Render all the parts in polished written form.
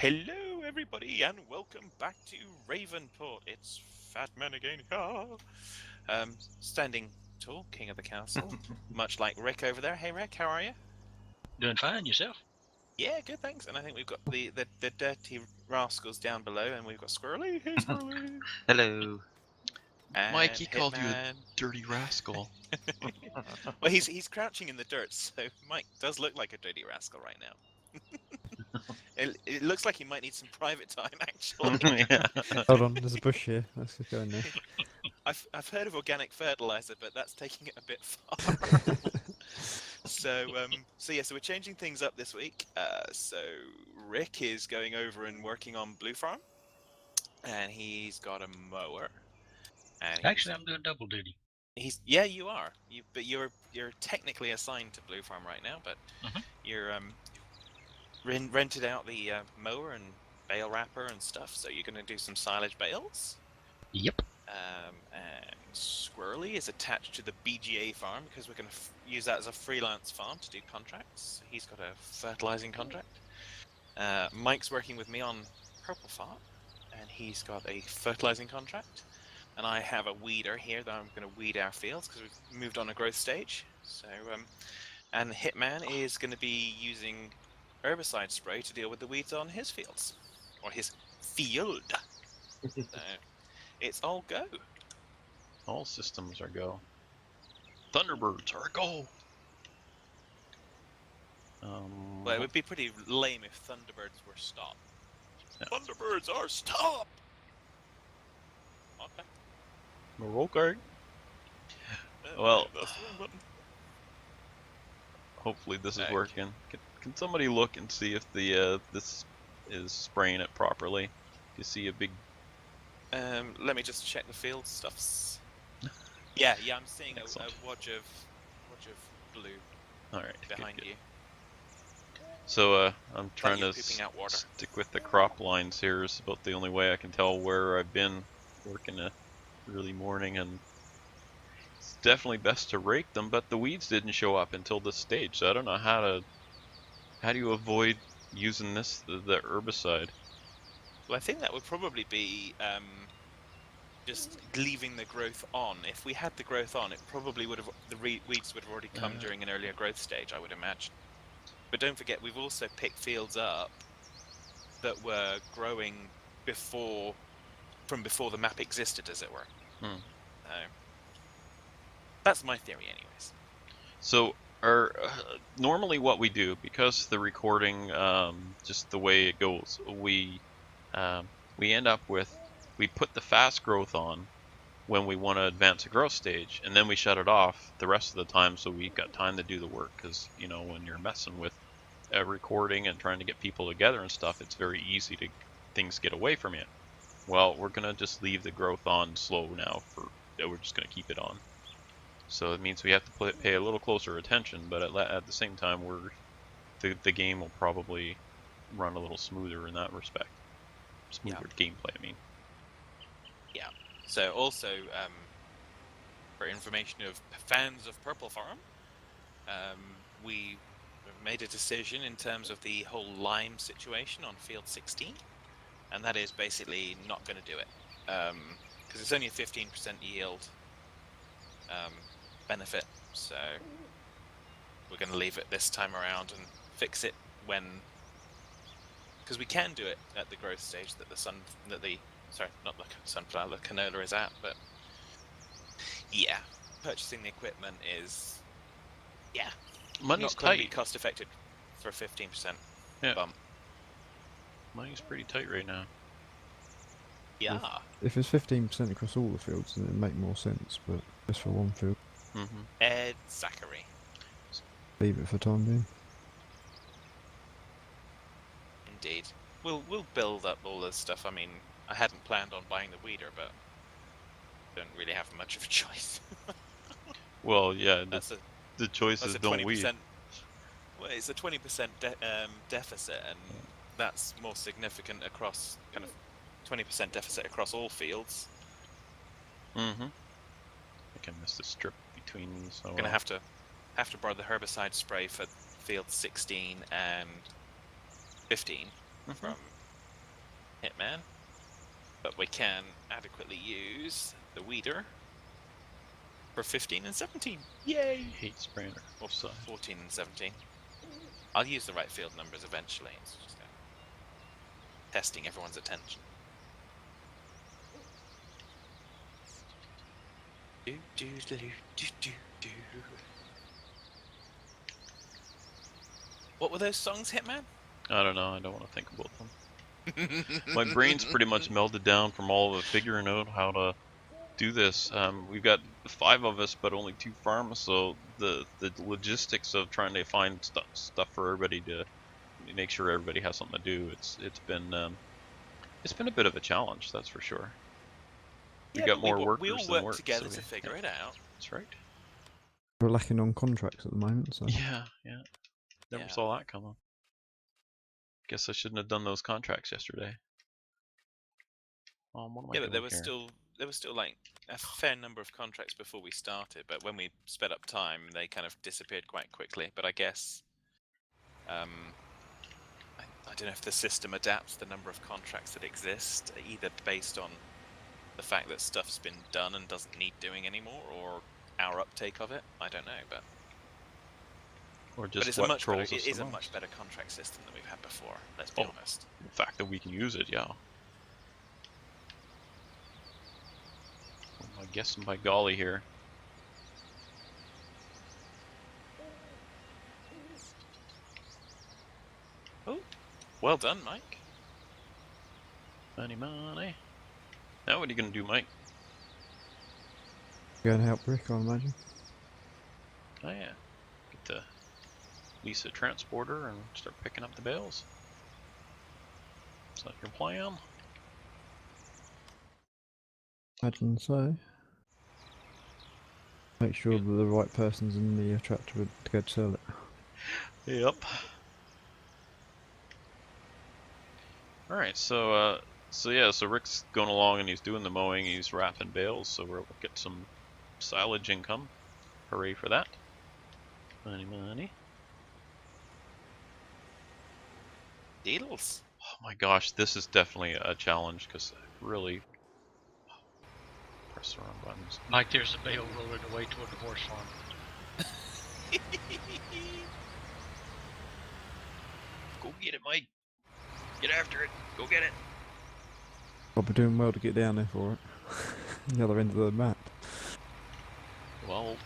Hello, everybody, and welcome back to Ravenport. It's Fat Man again. Standing tall, king of the castle, much like Rick over there. Hey, Rick, how are you? Doing fine, yourself? Yeah, good, thanks. And I think we've got the dirty rascals down below, and we've got Squirrely. Hey, Squirrely. Hello. And Mike, he called you a Hitman. dirty rascal. Well, he's crouching in the dirt, so Mike does look like a dirty rascal right now. It looks like he might need some private time, actually. Yeah. Hold on, there's a bush here. Let's just go in there. I've heard of organic fertilizer, but that's taking it a bit far. So we're changing things up this week. So Rick is going over and working on Blue Farm, and he's got a mower. And Actually, I'm doing double duty. you are. But you're technically assigned to Blue Farm right now, but you're rented out the mower and bale wrapper and stuff. So you're going to do some silage bales. Yep. And Squirrely is attached to the BGA farm because we're going to use that as a freelance farm to do contracts. He's got a fertilizing contract. Mike's working with me on Purple Farm, and he's got a fertilizing contract. And I have a weeder here that I'm going to weed our fields because we've moved on a growth stage. So, and Hitman is going to be using herbicide spray to deal with the weeds on his fields, or his field. So, it's all go. All systems are go. Thunderbirds are go. Well, it would be pretty lame if Thunderbirds were stop. Yeah. Thunderbirds are stop! Okay. Okay. Well, hopefully this is working. Can somebody look and see if the this is spraying it properly? You see a big. Let me just check the field stuffs. Yeah, I'm seeing a wodge of blue. All right. Behind good. you. So I'm trying to out water. stick with the crop lines here. Is about the only way I can tell where I've been working a early morning, and it's definitely best to rake them. But the weeds didn't show up until this stage, so I don't know how do you avoid using the herbicide. Well, I think that would probably be just leaving the growth on. If we had the growth on, it probably would have weeds would have already come during an earlier growth stage, I would imagine. But don't forget, we've also picked fields up that were growing before the map existed, as it were. That's my theory, anyways. So, normally what we do, because the recording, just the way it goes, we end up with, we put the fast growth on when we want to advance a growth stage, and then we shut it off the rest of the time so we've got time to do the work. Because when you're messing with recording and trying to get people together and stuff, it's very easy to things get away from you. Well, we're gonna just leave the growth on slow now. We're just gonna keep it on. So it means we have to pay a little closer attention, but at the same time, the game will probably run a little smoother in that respect. Smoother gameplay, I mean. Yeah. So also, for information of fans of Purple Farm, we made a decision in terms of the whole lime situation on field 16, and that is basically not going to do it because it's only a 15% yield benefit. So we're going to leave it this time around and fix it because we can do it at the growth stage that the canola is at. But yeah, purchasing the equipment is money's not going to be tight. cost effective for a 15% bump. Money's pretty tight right now. Yeah. If it's 15% across all the fields, then it'd make more sense, but just for one field. Ed Zachary. Leave it for time being. Indeed. We'll build up all this stuff. I mean, I hadn't planned on buying the weeder, but don't really have much of a choice. Well, yeah, the choice is don't weed. Well, it's a 20% deficit, and that's more significant across kind of 20% deficit across all fields. I can miss the strip between. So I'm gonna have to borrow the herbicide spray for field 16 and 15 from Hitman. But we can adequately use the Weeder for 15 and 17. Yay! Hate Sprainer. Or Offside. 14 and 17. I'll use the right field numbers eventually. It's just testing everyone's attention. Do, do, do, do, do, do. What were those songs, Hitman? I don't know. I don't want to think about them. My brain's pretty much melted down from all of figuring out how to do this. We've got 5 of us, but only 2 farms, so the logistics of trying to find stuff for everybody to make sure everybody has something to do. It's been a bit of a challenge, that's for sure. We've got more workers we all than work work, together so to figure it out. That's right. We're lacking on contracts at the moment, so Yeah. Never Yeah. saw that coming. Guess I shouldn't have done those contracts yesterday. What am I Yeah, doing but there was here? still like a fair number of contracts before we started. But when we sped up time, they kind of disappeared quite quickly. But I guess I don't know if the system adapts the number of contracts that exist, either based on the fact that stuff's been done and doesn't need doing anymore, or our uptake of it. I don't know, but Or just it's what trolls it us is the a much most. better contract system than we've had before. Let's be honest. The fact that we can use it, yeah. I guess by golly here. Oh, well done, Mike. Money. Now what are you gonna do, Mike? go and help Rick, I imagine. Oh yeah. Get to lease a transporter and start picking up the bales. Is that your plan? Imagine so. Make sure Good. that the right person's in the tractor to go to sell it. Yep. Alright, so Rick's going along and he's doing the mowing, he's wrapping bales, so we'll get some silage income. Hooray for that. Money. Deals. Oh my gosh, this is definitely a challenge because I really press the wrong buttons. Mike, there's a bale rolling away toward the horse farm. Go get it, Mike. Get after it. Go get it. I'll be doing well to get down there for it. The other end of the map. Well,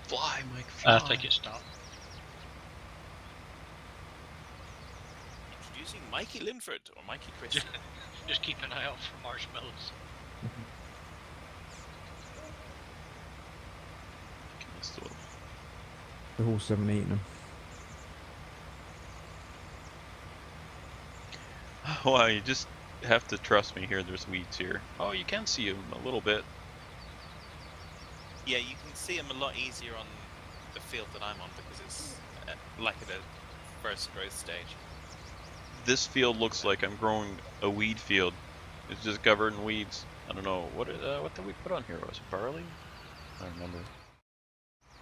fly, Mike, fly. I think it stopped. Introducing Mikey Linford or Mikey Chris. Just keep an eye out for marshmallows. The horse haven't eaten them. Well, you just have to trust me here. There's weeds here. Oh, you can see them a little bit. Yeah, you can see them a lot easier on the field that I'm on because it's like at a first growth stage. This field looks like I'm growing a weed field. It's just covered in weeds. I don't know what did we put on here? Was it barley? I don't remember.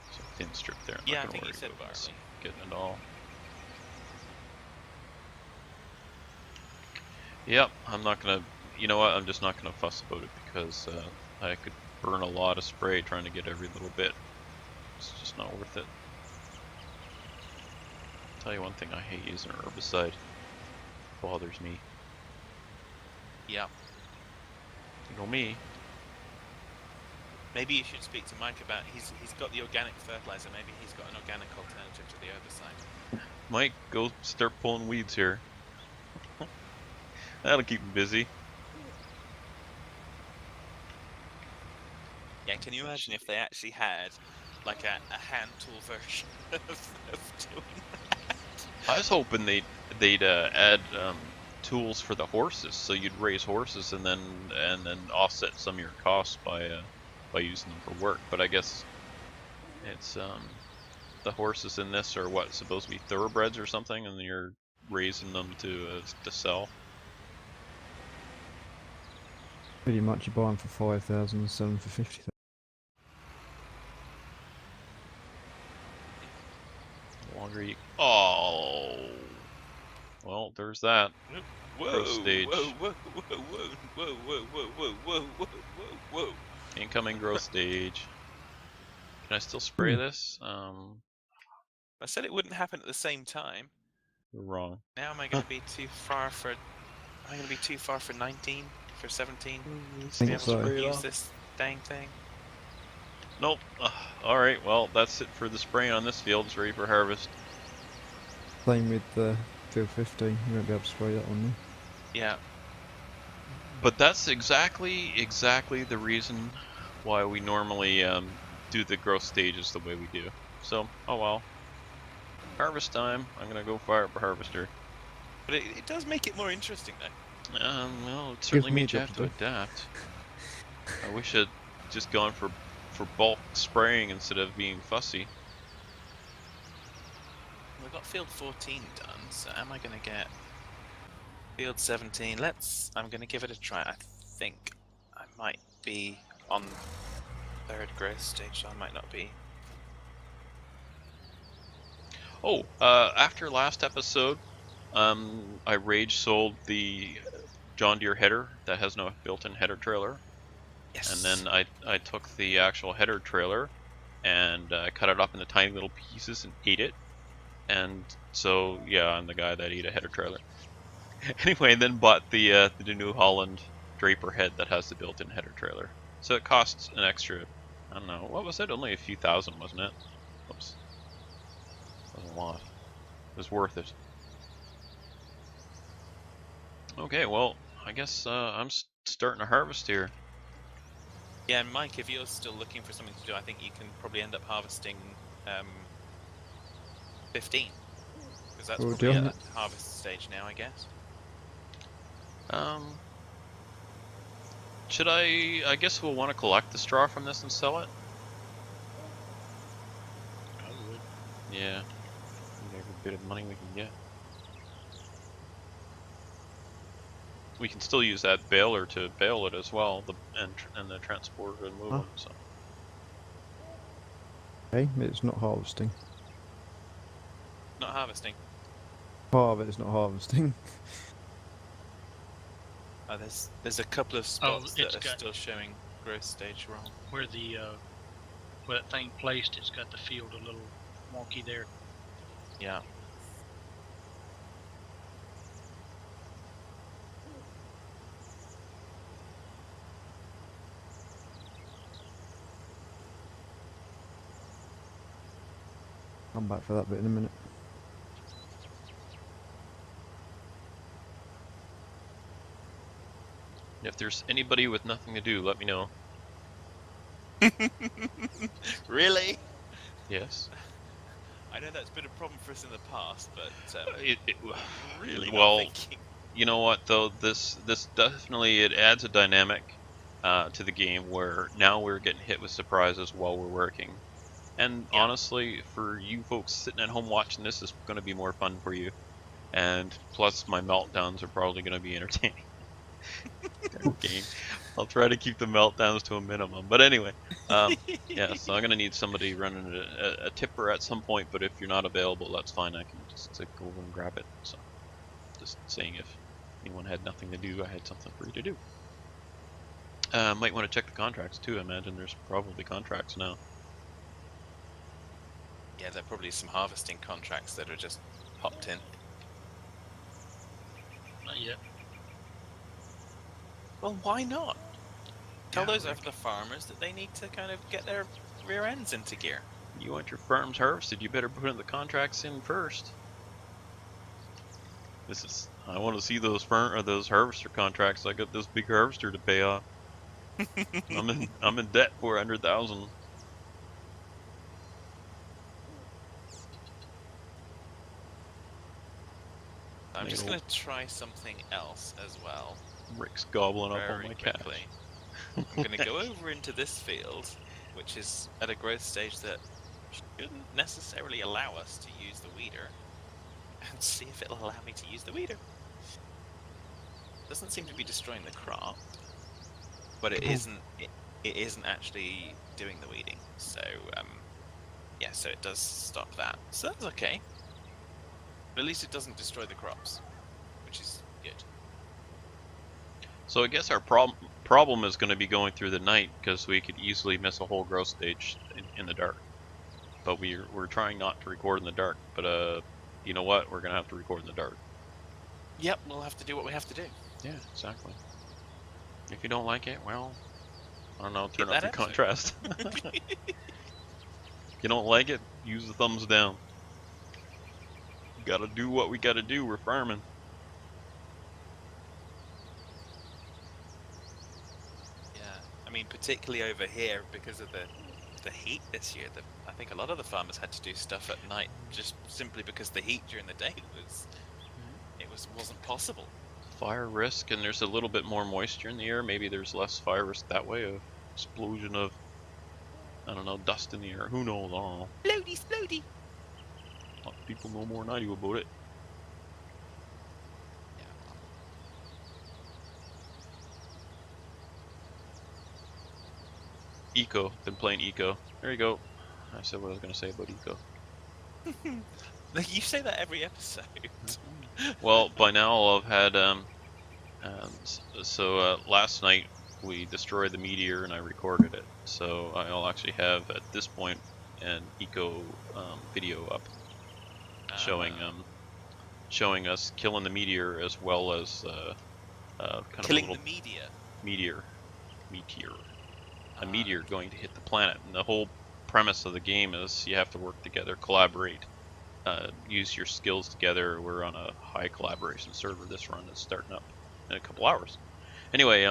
It's a thin strip there. I'm Yeah, not I gonna think you worry said about this. barley. Getting it all. Yep, I'm not gonna. You know what? I'm just not gonna fuss about it because I could burn a lot of spray trying to get every little bit. It's just not worth it. I'll tell you one thing I hate using an herbicide. It bothers me. Yeah. You know me. Maybe you should speak to Mike about he's got the organic fertilizer. Maybe he's got an organic alternative to the herbicide. Mike, go start pulling weeds here. That'll keep him busy. Yeah, can you imagine if they actually had like a hand tool version of doing that? I was hoping they'd add tools for the horses, so you'd raise horses and then offset some of your costs by using them for work. But I guess it's the horses in this are what, supposed to be thoroughbreds or something, and you're raising them to sell. Pretty much you buy them for 5,000 and sell them for 50,000. The longer you... Oh! Well, there's that. growth stage. Whoa, whoa, whoa, whoa, whoa, whoa, whoa, whoa, whoa, whoa, whoa, whoa. Incoming growth stage. Can I still spray this? I said it wouldn't happen at the same time. You're wrong. Now am I going to be too far for? Am I going to be too far for 19, for 17? To be able so. to use this dang thing. Nope. Alright, well, that's it for the spraying on this field. It's ready for harvest. Same with field 15. You won't be able to spray that on there. Yeah. But that's exactly the reason why we normally do the growth stages the way we do. So, oh well. Harvest time. I'm gonna go fire up a harvester. But it does make it more interesting, though. Well, it certainly me a means you job have to to do. adapt. I wish I'd just gone for bulk spraying instead of being fussy. We've got field 14 done, so am I going to get field 17? I'm going to give it a try. I think I might be on third growth stage, so I might not be. Oh, after last episode, I rage sold the John Deere header that has no built-in header trailer. Yes. And then I took the actual header trailer and cut it up into tiny little pieces and ate it. And so, yeah, I'm the guy that ate a header trailer. Anyway, then bought the New Holland Draper head that has the built-in header trailer. So it costs an extra, I don't know, what was it? Only a few thousand, wasn't it? Oops. Wasn't a lot. It was worth it. Okay, well, I guess I'm starting to harvest here. Yeah, and Mike, if you're still looking for something to do, I think you can probably end up harvesting 15. Because that's Well, probably do at you- the harvest stage now, I guess. Should I guess we'll want to collect the straw from this and sell it? I would. Yeah. Every bit of money we can get. We can still use that baler to bale it as well, and the transporter to move Huh? them. So. Okay, it's not harvesting. Not harvesting. Part of it is not harvesting. Oh, there's a couple of spots it's that are got- still showing growth stage wrong. Where the where that thing placed, it's got the field a little wonky there. Yeah. Come back for that bit in a minute. If there's anybody with nothing to do, let me know. Really? Yes. I know that's been a problem for us in the past, but really well, not thinking. you know what though, this definitely it adds a dynamic to the game where now we're getting hit with surprises while we're working. And Yeah. honestly, for you folks sitting at home watching this, is going to be more fun for you. And plus, my meltdowns are probably going to be entertaining. Game. I'll try to keep the meltdowns to a minimum. But anyway, yeah. So I'm going to need somebody running a tipper at some point. But if you're not available, that's fine. I can just go over and grab it. So just saying, if anyone had nothing to do, I had something for you to do. Might want to check the contracts too. I imagine there's probably contracts now. Yeah, there are probably some harvesting contracts that are just popped in. Not yet. Well, why not? Tell Yeah, those Rick. other farmers that they need to kind of get their rear ends into gear. You want your farms harvested, you better put the contracts in first. I want to see those harvester contracts. I got this big harvester to pay off. I'm in debt for 100,000. I'm just Maybe going to try something else as well. Rick's gobbling up all Very my cash. quickly. I'm going to go over into this field, which is at a growth stage that shouldn't necessarily allow us to use the weeder, and see if it'll allow me to use the weeder. Doesn't seem to be destroying the crop, but it isn't. It isn't actually doing the weeding. So yeah, so it does stop that. So that's okay. But at least it doesn't destroy the crops, which is good. So I guess our problem is going to be going through the night because we could easily miss a whole growth stage in the dark. But we're trying not to record in the dark. But you know what? We're going to have to record in the dark. Yep, we'll have to do what we have to do. Yeah, exactly. If you don't like it, well, I don't know, Hit turn up that the episode. contrast. If you don't like it, use the thumbs down. Gotta do what we gotta do, we're farming. Yeah, I mean, particularly over here because of the heat this year. I think a lot of the farmers had to do stuff at night just simply because the heat during the day wasn't possible. Fire risk, and there's a little bit more moisture in the air. Maybe there's less fire risk that way. A explosion of, I don't know, dust in the air. Who knows? I don't know. Splody, splody. A lot of people know more than I do about it. Eco. Been playing Eco. There you go. I said what I was going to say about Eco. You say that every episode. Well, by now I'll have had, last night we destroyed the meteor and I recorded it. So I'll actually have, at this point, an Eco video up showing us killing the meteor as well as kind killing of a the meteor. meteor. A meteor going to hit the planet. And the whole premise of the game is you have to work together, collaborate, use your skills together. We're on a high collaboration server. This run is starting up in a couple hours. Anyway,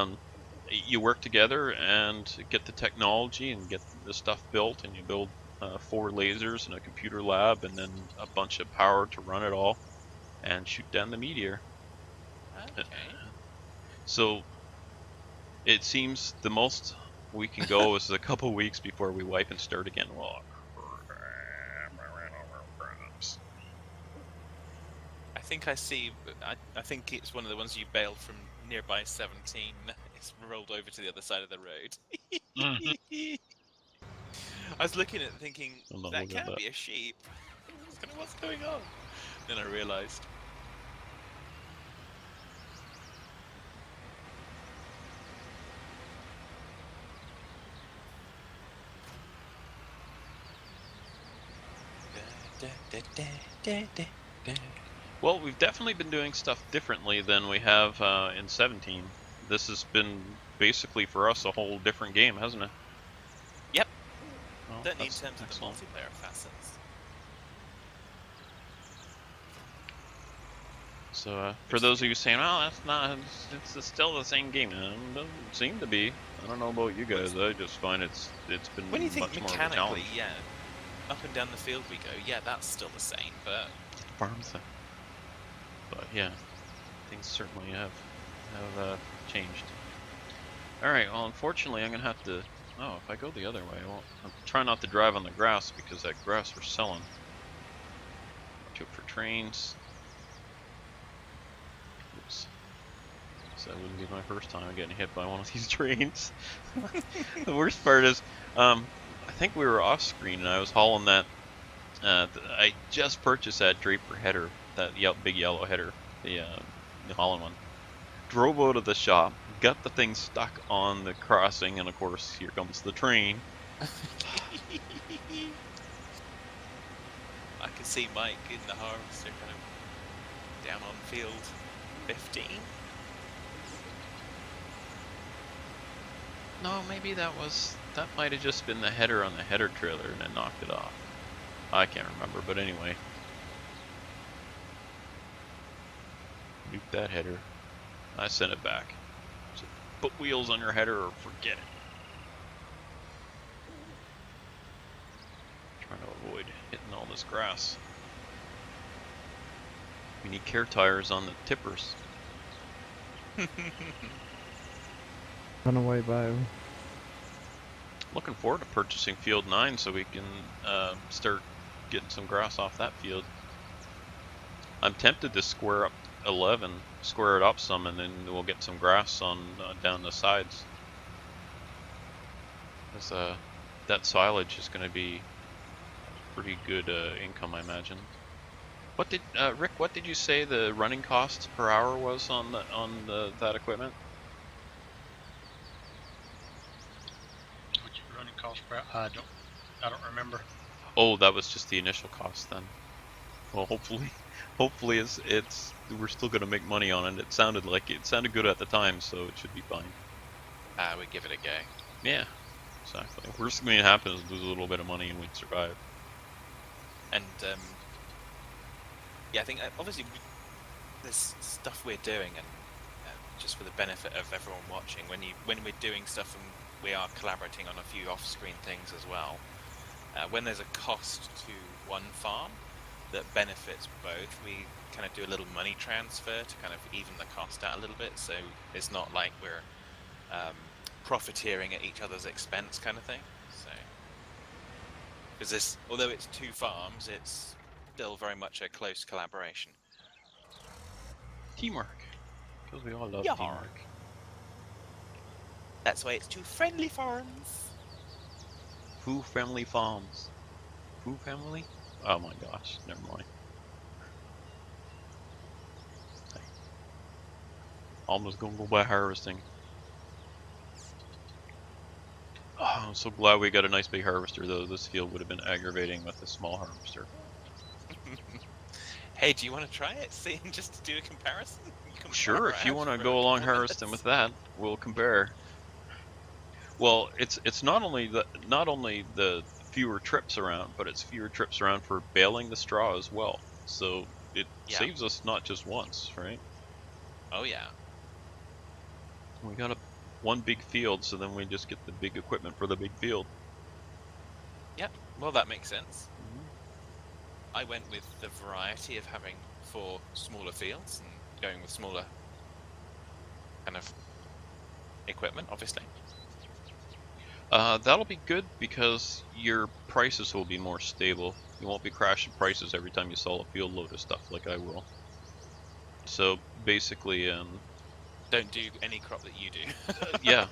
you work together and get the technology and get the stuff built, and you build 4 lasers and a computer lab and then a bunch of power to run it all and shoot down the meteor. Okay. So it seems the most we can go is a couple weeks before we wipe and start again. Well, I think I see. I think it's one of the ones you bailed from nearby 17. It's rolled over to the other side of the road. I was looking at it thinking, I'm not that looking at can't that. be a sheep. What's going on? Then I realised. Well, we've definitely been doing stuff differently than we have in 17. This has been basically for us a whole different game, hasn't it? Yep. Well, Certainly in that's terms of the excellent. multiplayer facets. So for those of you saying, "Oh, that's not, it's still the same game," it doesn't seem to be. I don't know about you guys. I just find it's been When you think much more of a mechanically, challenge. yeah, up and down the field we go. Yeah, that's still the same, but Farm thing. But yeah, things certainly have changed. All right. Well, unfortunately, I'm gonna have to. Oh, if I go the other way, well, I'm trying not to drive on the grass because that grass we're selling. Took for trains. Oops. So that wouldn't be my first time getting hit by one of these trains. The worst part is, I think we were off screen and I was hauling that. I just purchased that Draper header, that big yellow header, the New Holland one. Drove out of the shop, got the thing stuck on the crossing, and of course, here comes the train. I can see Mike in the harvester kind of down on field 15. No, maybe that might have just been the header on the header trailer and it knocked it off. I can't remember, but anyway. Nuke that header. I sent it back. So put wheels on your header or forget it. Trying to avoid hitting all this grass. We need care tires on the tippers. Runaway bale. Looking forward to purchasing Field 9 so we can start getting some grass off that field. I'm tempted to square up 11, square it up some, and then we'll get some grass on down the sides. Because that silage is going to be pretty good income, I imagine. What did Rick? What did you say the running cost per hour was on that equipment? Well, I don't remember. Oh, that was just the initial cost then. Well, hopefully it's we're still gonna make money on it. It sounded good at the time, so it should be fine. We give it a go. Yeah, exactly. Worst thing that can happen is lose a little bit of money and we'd survive. And yeah, I think obviously there's stuff we're doing, and just for the benefit of everyone watching, when we're doing stuff and we are collaborating on a few off-screen things as well, when there's a cost to one farm that benefits both, we kind of do a little money transfer to kind of even the cost out a little bit, so it's not like we're profiteering at each other's expense kind of thing. So, because this, although it's two farms, it's still very much a close collaboration. Teamwork, because we all love Yar. teamwork. That's why it's two friendly farms. Foo Family Farms. Foo Family? Oh my gosh, never mind. Almost gonna go by harvesting. Oh, I'm so glad we got a nice big harvester though. This field would have been aggravating with a small harvester. Hey, do you want to try it? See, just to do a comparison? Sure, if you want to go along harvesting with that, we'll compare. Well, it's not only the fewer trips around, but it's fewer trips around for baling the straw as well. So it saves us not just once, right? Oh yeah. We got one big field, so then we just get the big equipment for the big field. Yep. Well, that makes sense. I went with the variety of having 4 smaller fields and going with smaller kind of equipment, obviously. That'll be good because your prices will be more stable. You won't be crashing prices every time you sell a field load of stuff like I will. So basically, don't do any crop that you do. Yeah.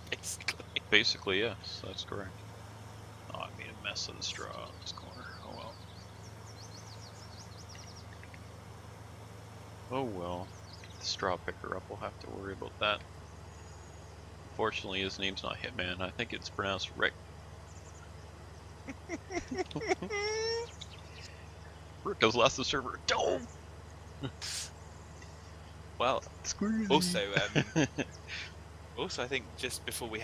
Basically. Basically, yes, that's correct. Oh, I made a mess of the straw in this corner. Oh well. Oh well. The straw picker up, we'll have to worry about that. Unfortunately, his name's not Hitman. I think it's pronounced Rick. Rick has left the server. Don't! Well, Squirrely. also, I think just before we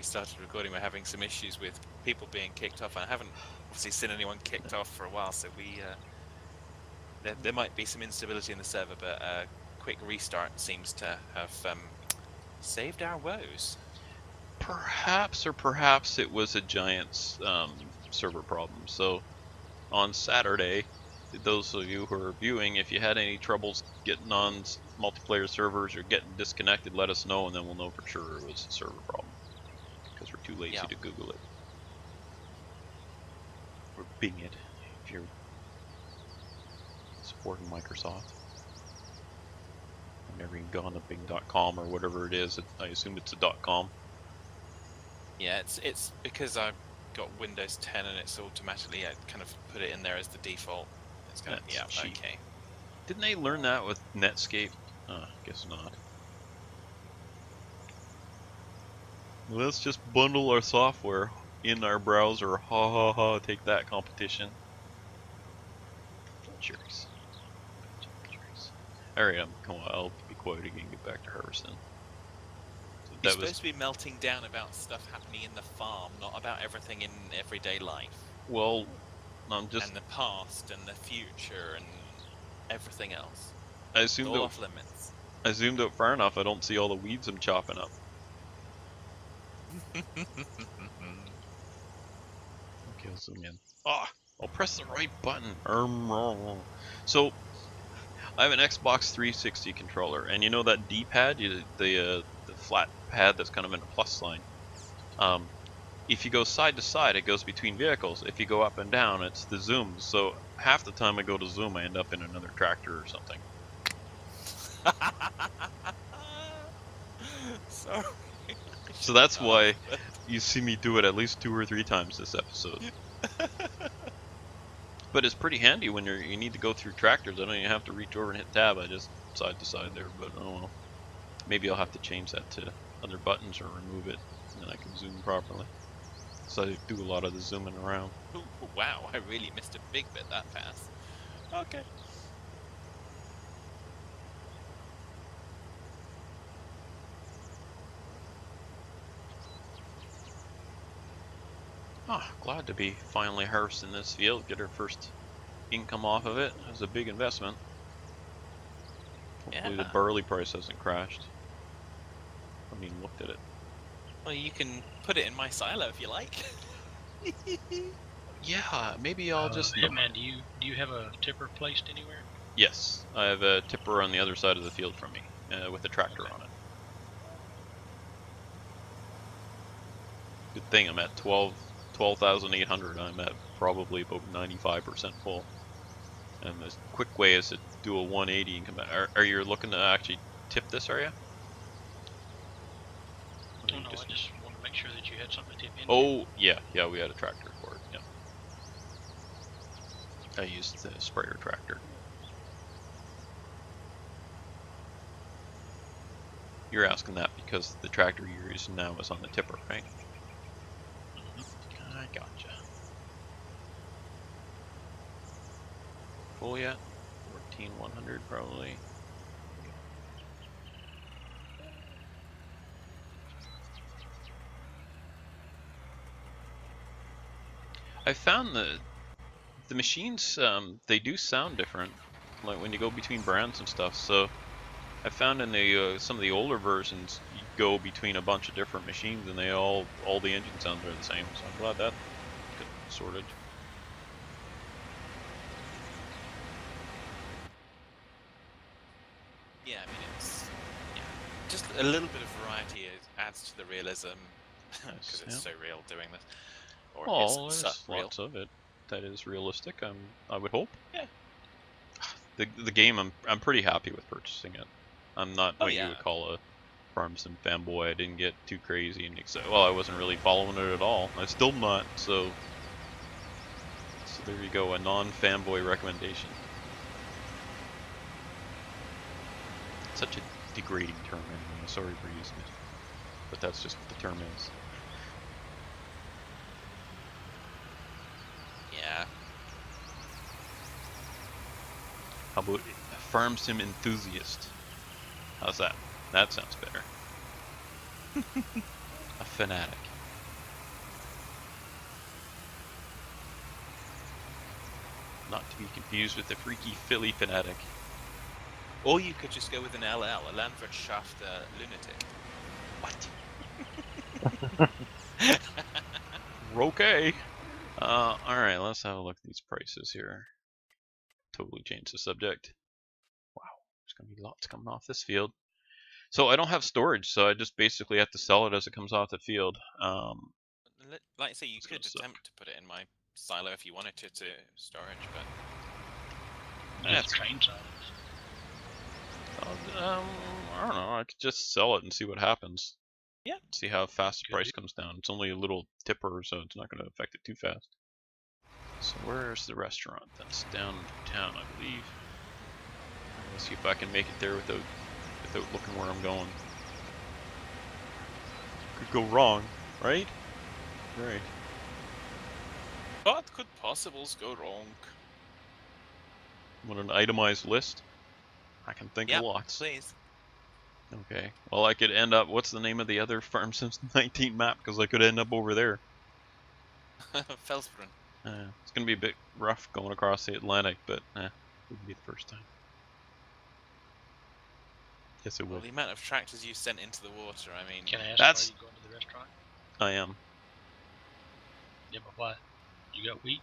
started recording, we're having some issues with people being kicked off. I haven't obviously seen anyone kicked off for a while, so there might be some instability in the server, but a quick restart seems to have saved our woes. Perhaps it was a Giants server problem. So on Saturday, those of you who are viewing, if you had any troubles getting on multiplayer servers or getting disconnected, let us know, and then we'll know for sure it was a server problem, because we're too lazy to Google it. Or Bing it, if you're supporting Microsoft. I've never even gone to Bing.com or whatever it is. I assume it's a .com. Yeah, it's because I've got Windows 10 and it's automatically kind of put it in there as the default. It's kind of cheap. Okay. Didn't they learn that with Netscape? Guess not. Let's just bundle our software in our browser. Ha ha ha! Take that, competition. Jerks. Alright, come on. I'll be quiet again. Get back to harvesting. So You're supposed to be melting down about stuff happening in the farm, not about everything in everyday life. Well, I'm just. And the past and the future and everything else. I zoomed all out. off limits. I zoomed out far enough. I don't see all the weeds I'm chopping up. Okay, I'll zoom in. I'll press the right button. So, I have an Xbox 360 controller, and you know that D-pad, the flat pad that's kind of in a plus sign. If you go side to side, it goes between vehicles. If you go up and down, it's the zoom. So half the time I go to zoom, I end up in another tractor or something. Sorry. So that's why you see me do it at least 2 or 3 times this episode. But it's pretty handy when you need to go through tractors. I don't even have to reach over and hit tab. I just side to side there. But oh well. Maybe I'll have to change that to other buttons or remove it, and then I can zoom properly. so I do a lot of the zooming around. Ooh, wow, I really missed a big bit that pass. Okay. Ah, glad to be finally harvesting this field, get our first income off of it. It was a big investment. Hopefully the Yeah. barley price hasn't crashed. I haven't even looked at it. Well, you can put it in my silo if you like. Yeah, maybe I'll just... Hitman, do you have a tipper placed anywhere? Yes, I have a tipper on the other side of the field from me, with a tractor Okay. on it. Good thing I'm at 12,800. I'm at probably about 95% full. And the quick way is to do a 180 and come back. Are you looking to actually tip this, are you? Or Oh you no, I just want to make sure that you had something to tip into. Oh, yeah, we had a tractor for it, yeah. I used the sprayer tractor. You're asking that because the tractor you're using now is on the tipper, right? I gotcha. Full yet? 14,100 probably. I found the machines, they do sound different, like when you go between brands and stuff. So I found in the some of the older versions, you go between a bunch of different machines, and they all the engine sounds are the same. So I'm glad that got sorted. Yeah, I mean, just a little bit of variety adds to the realism because it's so real doing this. Or Well, it's there's real. lots of it that is realistic. I would hope. Yeah. The game, I'm pretty happy with purchasing it. I'm not what you yeah. would call a farm sim fanboy. I didn't get too crazy and well, I wasn't really following it at all. I'm still not. So there you go, a non-fanboy recommendation. Such a degrading term anyway. Sorry for using it, but that's just what the term is. Yeah. How about a farm sim enthusiast? How's that? That sounds better. A fanatic. Not to be confused with the freaky Philly fanatic. Or you could just go with an LL, a Landwirtschaft lunatic. What? Okay. Alright, let's have a look at these prices here. Totally change the subject. Wow, there's gonna be lots coming off this field. So I don't have storage, so I just basically have to sell it as it comes off the field. Like I say, you could suck. attempt to put it in my silo if you wanted to storage, but That's train silos. I don't know. I could just sell it and see what happens. Yeah. See how fast the Could price do. comes down. It's only a little tipper, so it's not going to affect it too fast. So where's the restaurant? That's downtown, I believe. Let's see if I can make it there without looking where I'm going. Could go wrong, right? Right. what could possibles go wrong? Want an itemized list? I can think of lots. Please. Okay. Well, I could end up. What's the name of the other Farm Sims 19 map? Because I could end up over there. Felsbrunn. It's gonna be a bit rough going across the Atlantic, but wouldn't be the first time. Yes, it Well, would. the amount of tractors you sent into the water, I mean... Can I ask That's- why you going to the restaurant? I am. Yeah, but why? You got wheat?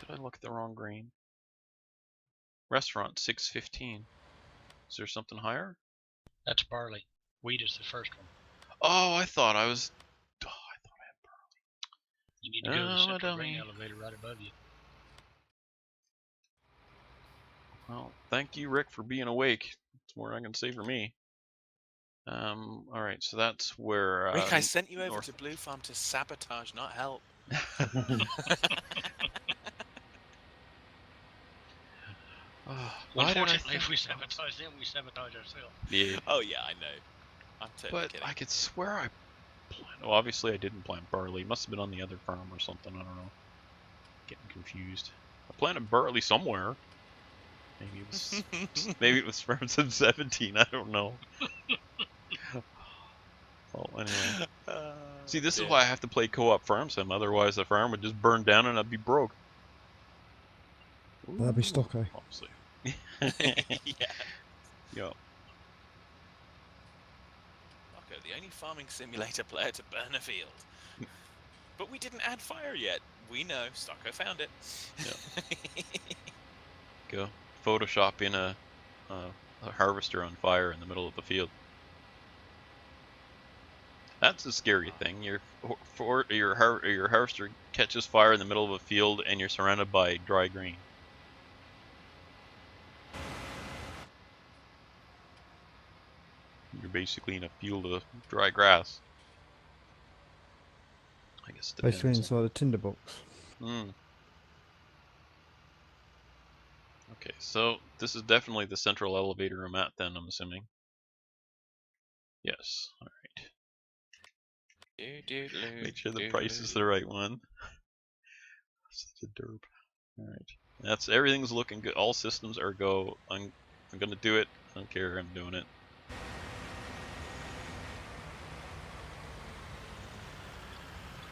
Did I look at the wrong grain? Restaurant 615. Is there something higher? That's barley. Wheat is the first one. Oh, I thought I was. Oh, I thought I had barley. You need to go to the Oh, central grain dummy. elevator right above you. Well, thank you, Rick, for being awake. That's more I can say for me. All right, so that's where. Rick, I sent you over north. to Blue Farm to sabotage, not help. Unfortunately, if we sabotage them, we sabotage ourselves. Yeah. Oh yeah, I know. I'm totally But kidding. I could swear I Well, obviously I didn't plant barley. It must have been on the other farm or something. I don't know. Getting confused. I planted barley somewhere. Maybe it was maybe it was farm sim 17. I don't know. Well, anyway. See, this is why I have to play co-op farm sim. Otherwise, the farm would just burn down and I'd be broke. That'd be Stocko. Obviously. Yeah. Yeah. Okay, the only farming simulator player to burn a field. But we didn't add fire yet. We know. Stocko found it. Yeah. Go Photoshop in a harvester on fire in the middle of the field. That's a scary thing. Your harvester catches fire in the middle of a field and you're surrounded by dry grain. You're basically in a field of dry grass. I guess it Basically depends. inside a tinderbox. Okay, so this is definitely the central elevator I'm at then, I'm assuming. Yes, alright. Make sure the price is the right one. Such a derp. Alright. That's everything's looking good. All systems are go. I'm gonna do it. I don't care, I'm doing it.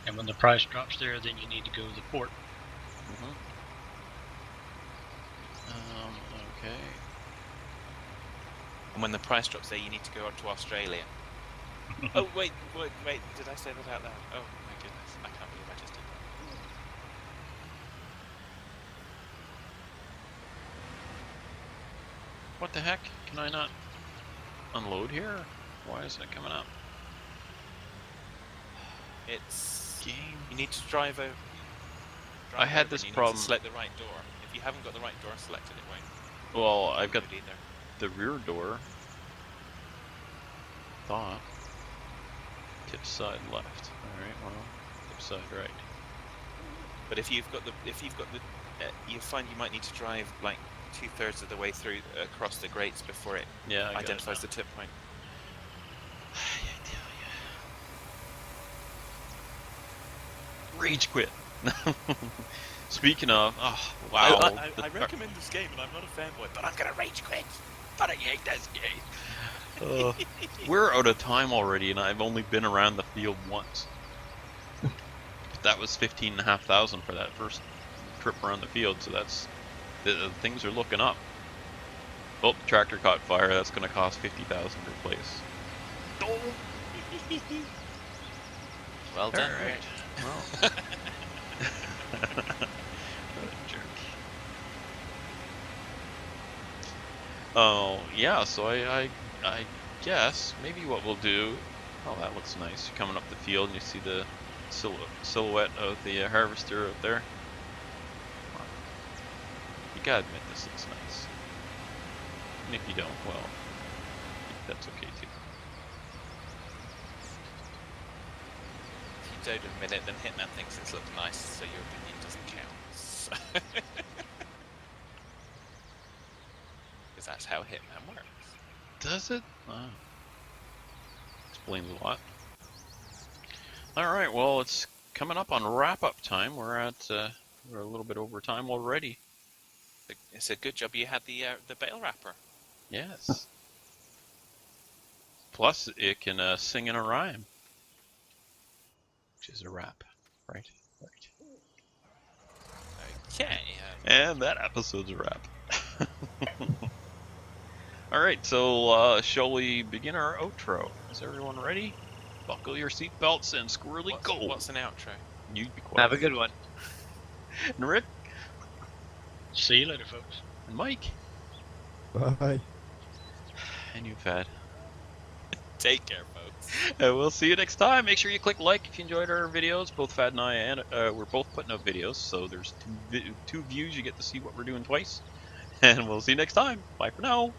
And when the price drops there, then you need to go to the port. Okay. And when the price drops there, you need to go up to Australia. Oh, wait, did I say that out loud? Oh, my goodness. I can't believe I just did that. What the heck? Can I not unload here? Why isn't it coming up? It's... Game. You need to drive over. I had this problem. Select the right door. If you haven't got the right door selected, it won't. Well, I've got either. the rear door. Thought. Tip side left. All right. Well, tip side right. But if you've got the, you find you might need to drive like 2/3 of the way through across the grates before it Yeah, I identifies the tip point. I tell ya. Rage quit. Speaking of, oh wow. I recommend this game, and I'm not a fanboy, but I'm gonna rage quit. But I hate this game. We're out of time already, and I've only been around the field once. But that was 15,500 for that first trip around the field, so that's the things are looking up. Oh, the tractor caught fire. That's going to cost 50,000 to replace. Well done. All right. Well. What a jerk. Oh yeah, so I guess maybe what we'll do. Oh, that looks nice. You're coming up the field and you see the silhouette of the harvester out there. You gotta admit this looks nice. And if you don't, well, that's okay too. If you don't admit it, then Hitman thinks it looks nice, so your opinion doesn't count. Because that's how Hitman works. Does it? Oh. Explains a lot. Alright, well, it's coming up on wrap-up time. We're a little bit over time already. It's a good job you had the bale wrapper. Yes. Plus, it can sing in a rhyme. Which is a rap. Right? Right. Okay. And that episode's a wrap. Alright, so shall we begin our outro? Is everyone ready? Buckle your seatbelts and squirrely go! What's an outro? You be quiet. Have a good one. And Rick? See you later, folks. And Mike? Bye. And you've had. Take care, folks. And we'll see you next time. Make sure you click like if you enjoyed our videos. Both Fad and I, and we're both putting up videos, so there's two views. You get to see what we're doing twice. And we'll see you next time. Bye for now.